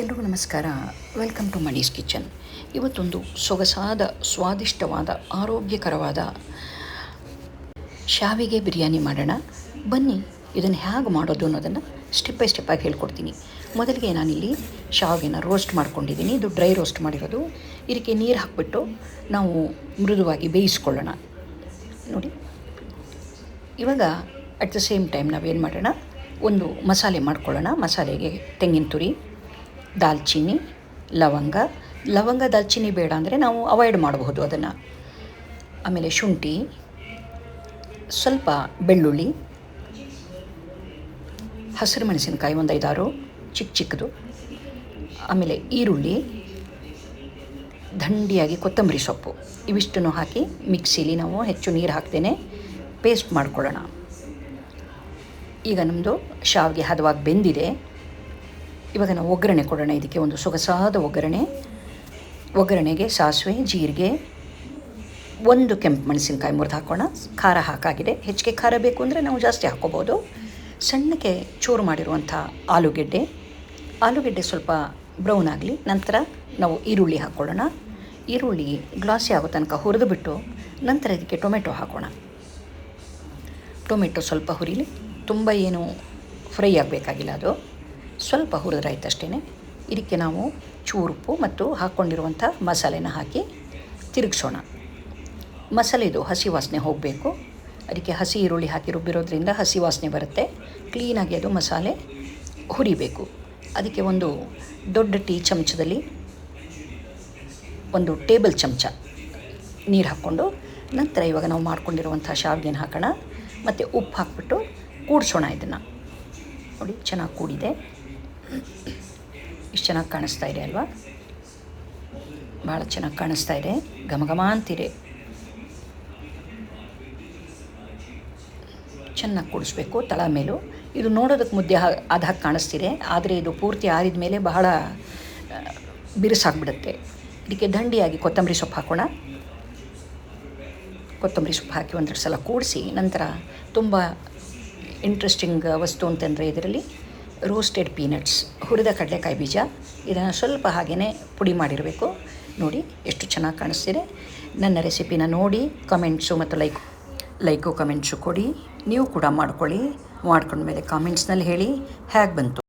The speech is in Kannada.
ಎಲ್ರಿಗೂ ನಮಸ್ಕಾರ. Welcome to Mani's kitchen. ಇವತ್ತೊಂದು ಸೊಗಸಾದ, ಸ್ವಾದಿಷ್ಟವಾದ, ಆರೋಗ್ಯಕರವಾದ ಶಾವಿಗೆ ಬಿರಿಯಾನಿ ಮಾಡೋಣ. ಬನ್ನಿ, ಇದನ್ನು ಹೇಗೆ ಮಾಡೋದು ಅನ್ನೋದನ್ನು ಸ್ಟೆಪ್ ಬೈ ಸ್ಟೆಪ್ಪಾಗಿ ಹೇಳ್ಕೊಡ್ತೀನಿ. ಮೊದಲಿಗೆ ನಾನಿಲ್ಲಿ ಶಾವಿಗೆನ ರೋಸ್ಟ್ ಮಾಡ್ಕೊಂಡಿದ್ದೀನಿ. ಇದು ಡ್ರೈ ರೋಸ್ಟ್ ಮಾಡಿರೋದು. ಇದಕ್ಕೆ ನೀರು ಹಾಕಿಬಿಟ್ಟು ನಾವು ಮೃದುವಾಗಿ ಬೇಯಿಸ್ಕೊಳ್ಳೋಣ. ನೋಡಿ, ಇವಾಗ ಅಟ್ ದ ಸೇಮ್ ಟೈಮ್ ನಾವೇನು ಮಾಡೋಣ, ಒಂದು ಮಸಾಲೆ ಮಾಡ್ಕೊಳ್ಳೋಣ. ಮಸಾಲೆಗೆ ತೆಂಗಿನ ತುರಿ, ದಾಲ್ಚಿನ್ನಿ, ಲವಂಗ ದಾಲ್ಚಿನ್ನಿ ಬೇಡ ಅಂದರೆ ನಾವು ಅವಾಯ್ಡ್ ಮಾಡಬಹುದು ಅದನ್ನು. ಆಮೇಲೆ ಶುಂಠಿ, ಸ್ವಲ್ಪ ಬೆಳ್ಳುಳ್ಳಿ, ಹಸಿರು ಮೆಣಸಿನಕಾಯಿ ಒಂದು 5-6 ಚಿಕ್ಕದು, ಆಮೇಲೆ ಈರುಳ್ಳಿ, ದಂಡಿಯಾಗಿ ಕೊತ್ತಂಬರಿ ಸೊಪ್ಪು, ಇವಿಷ್ಟನ್ನು ಹಾಕಿ ಮಿಕ್ಸಿಲಿ ನಾವು ಹೆಚ್ಚು ನೀರು ಹಾಕ್ತೇನೆ ಪೇಸ್ಟ್ ಮಾಡ್ಕೊಳ್ಳೋಣ. ಈಗ ನಮ್ಮದು ಶಾವಿಗೆ ಹದವಾಗಿ ಬೆಂದಿದೆ. ಇವಾಗ ನಾವು ಒಗ್ಗರಣೆ ಕೊಡೋಣ. ಇದಕ್ಕೆ ಒಂದು ಸೊಗಸಾದ ಒಗ್ಗರಣೆಗೆ ಸಾಸಿವೆ, ಜೀರಿಗೆ, ಒಂದು ಕೆಂಪು ಮೆಣಸಿನ್ಕಾಯಿ ಮುರಿದು ಹಾಕೋಣ. ಖಾರ ಹಾಕಾಗಿದೆ. ಹೆಚ್ಚಿಗೆ ಖಾರ ಬೇಕು ಅಂದರೆ ನಾವು ಜಾಸ್ತಿ ಹಾಕ್ಕೋಬೋದು. ಸಣ್ಣಕ್ಕೆ ಚೂರು ಮಾಡಿರುವಂಥ ಆಲೂಗೆಡ್ಡೆ ಸ್ವಲ್ಪ ಬ್ರೌನ್ ಆಗಲಿ. ನಂತರ ನಾವು ಈರುಳ್ಳಿ ಹಾಕ್ಕೊಳ್ಳೋಣ. ಈರುಳ್ಳಿ ಗ್ಲಾಸಿ ಆಗೋ ತನಕ ಹುರಿದುಬಿಟ್ಟು ನಂತರ ಇದಕ್ಕೆ ಟೊಮೆಟೊ ಹಾಕೋಣ. ಟೊಮೆಟೊ ಸ್ವಲ್ಪ ಹುರಿಲಿ. ತುಂಬ ಏನು ಫ್ರೈ ಆಗಬೇಕಾಗಿಲ್ಲ, ಅದು ಸ್ವಲ್ಪ ಹುರಿದ್ರಾಯ್ತು ಅಷ್ಟೇ. ಇದಕ್ಕೆ ನಾವು ಚೂರುಪ್ಪು ಮತ್ತು ಹಾಕ್ಕೊಂಡಿರುವಂಥ ಮಸಾಲೆನ ಹಾಕಿ ತಿರುಗಿಸೋಣ. ಮಸಾಲೆದು ಹಸಿ ವಾಸನೆ ಹೋಗಬೇಕು. ಅದಕ್ಕೆ ಹಸಿ ಈರುಳ್ಳಿ ಹಾಕಿ ರುಬ್ಬಿರೋದ್ರಿಂದ ಹಸಿ ವಾಸನೆ ಬರುತ್ತೆ. ಕ್ಲೀನಾಗಿ ಅದು ಮಸಾಲೆ ಹುರಿಬೇಕು. ಅದಕ್ಕೆ ಒಂದು ದೊಡ್ಡ ಟೀ ಚಮಚದಲ್ಲಿ 1 ಟೇಬಲ್ ಚಮಚ ನೀರು ಹಾಕ್ಕೊಂಡು ನಂತರ ಇವಾಗ ನಾವು ಮಾಡ್ಕೊಂಡಿರುವಂಥ ಶಾವಿಗೆನ ಹಾಕೋಣ. ಮತ್ತು ಉಪ್ಪು ಹಾಕ್ಬಿಟ್ಟು ಕೂಡಿಸೋಣ. ಇದನ್ನು ನೋಡಿ, ಚೆನ್ನಾಗಿ ಕೂಡಿದೆ. ಇಷ್ಟು ಚೆನ್ನಾಗಿ ಕಾಣಿಸ್ತಾ ಇದೆ ಅಲ್ವಾ? ಭಾಳ ಚೆನ್ನಾಗಿ ಕಾಣಿಸ್ತಾ ಇದೆ. ಘಮ ಅಂತಿದೆ. ಚೆನ್ನಾಗಿ ಕೂಡಿಸ್ಬೇಕು ತಳ ಮೇಲೂ. ಇದು ನೋಡೋದಕ್ಕೆ ಮುದ್ದೆ ಆದ ಹಾಗೆ ಕಾಣಿಸ್ತಿದೆ, ಆದರೆ ಇದು ಪೂರ್ತಿ ಆರಿದ ಮೇಲೆ ಬಹಳ ಬಿರುಸಾಗ್ಬಿಡುತ್ತೆ. ಇದಕ್ಕೆ ದಂಡಿಯಾಗಿ ಕೊತ್ತಂಬರಿ ಸೊಪ್ಪು ಹಾಕೋಣ. ಕೊತ್ತಂಬರಿ ಸೊಪ್ಪು ಹಾಕಿ 1-2 ಸಲ ಕೂಡಿಸಿ ನಂತರ ತುಂಬ ಇಂಟ್ರೆಸ್ಟಿಂಗ್ ವಸ್ತು ಅಂತಂದರೆ ಇದರಲ್ಲಿ ರೋಸ್ಟೆಡ್ ಪೀನಟ್ಸ್, ಹುರಿದ ಕಡಲೆಕಾಯಿ ಬೀಜ, ಇದನ್ನು ಸ್ವಲ್ಪ ಹಾಗೆಯೇ ಪುಡಿ ಮಾಡಿರಬೇಕು. ನೋಡಿ ಎಷ್ಟು ಚೆನ್ನಾಗಿ ಕಾಣಿಸ್ತಿದೆ. ನನ್ನ ರೆಸಿಪಿನ ನೋಡಿ ಕಮೆಂಟ್ಸು ಮತ್ತು ಲೈಕು ಕಮೆಂಟ್ಸು ಕೊಡಿ. ನೀವು ಕೂಡ ಮಾಡ್ಕೊಳ್ಳಿ. ಮಾಡ್ಕೊಂಡ್ಮೇಲೆ ಕಾಮೆಂಟ್ಸ್ನಲ್ಲಿ ಹೇಳಿ ಹೇಗೆ ಬಂತು.